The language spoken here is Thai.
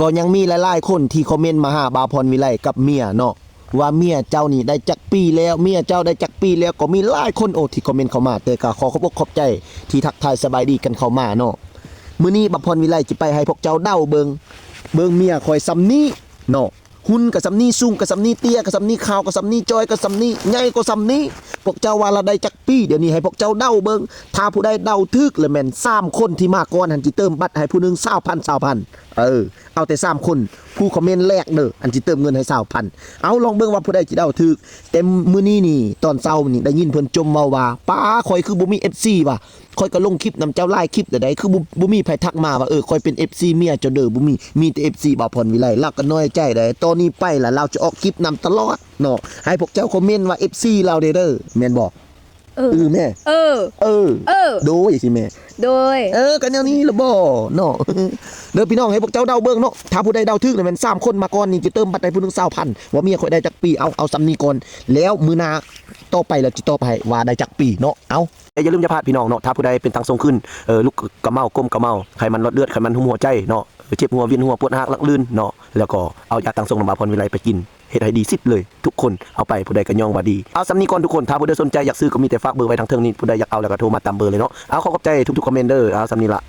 ก็ยังมีหลายๆคนที่คอมเมนต์มาหาบาวพรวิไลกับเมียเนาะว่าเมียเจ้านี่ได้จักปีแล้วเมียเจ้าได้จักปีแล้วก็มีหลายคนที่คอมเมนต์เข้ามาแต่ก็ขอขอบอกขอบใจที่ทักทายสบายดีกันเข้ามาเนาะมื้อนี้บาวพรวิไลจะไปให้พวกเจ้าเด้าเบิงเมียคอยซำนี้เนาะหุ่นกับซำนี้สูงกับซำนี้เตี้ยกับซำนี้ขาวกับซำนี้จอยกับซำนี้ใหญ่ก็ซำนี้พวกเจ้าว่าละได้จักปีเดี๋ยวนี้ให้พวกเจ้าเด้าเบิงถ้าผู้ใดเด้าทึกเลยแม่น3คนที่มาก่อนหันสิเติมบัตรให้ผู้นึง20,000เอาแต่3คนผู้คอมเมนต์แรกเด้ออันสิเติมเงินให้20,000เอาลองเบิ่งว่าผู้ใดสิเด้าทึกแต่มื้อนี้นี่ตอนเช้านี่ได้ยินเพิ่นจมเว้าว่าป้าข่อยคือบ่มี FC ว่ะข่อยก็ลงคลิปนำเจ้าไลฟ์คลิปแต่ใดคือบ่มีไผทักมาว่าข่อยเป็น FC เมียเจ้าเด้อบ่มีแต่ FC บ่าวพรวิไลเราก็น้อยใจได้ตอนนี้ไปล่ะเราจะออกคลิปนำตลอดเนาะให้พวกเจ้าคอมเมนต์ว่า FC เราเด้อแม่นบ่แม่โดยสิแม่โดยกันแนวนี้ละบ่เนาะเด้อพี่น้องให้พวกเจ้าเดาเบิ่งเนาะถ้าผู้ใดเดาถึกเนี่ยมัน3คนมาก่อนนี่จะเติมบัตรให้ผู้นึง20,000ว่าเมียข่อยได้จักปีเอาซ้ำนี้ก่อนแล้วมื้อหน้าต่อไปแล้วสิต่อไปว่าได้จักปีเนาะเอาอย่าลืมอย่าพลาดพี่น้องเนาะถ้าผู้ใดเป็นทางทรงขึ้นลูกกระเมาก้มกระเมาไขมันลดเลือดไขมันหุ้มหัวใจเนาะเจ็บหัวเวียนหัวปวดหักลักลื่นเนาะแล้วก็เอายาตั้งทรงน้ำบาวพรวิไลไปกินเฮ็ดให้ดีสิเลยทุกคนเอาไปผู้ใดก็ย่องว่าดีเอาซ้ำนี้ก่อนทุกคนถ้าผู้ใดสนใจอยากซื้อก็มีแต่ฝากเบอร์ไว้ทางเทิงนี้ผู้ใดอยากเอาแล้วก็โทรมาตามเบอร์เลยเนาะเอาขอบใจทุกๆคอมเมนต์เด้อเอาซ้ำนี้ละ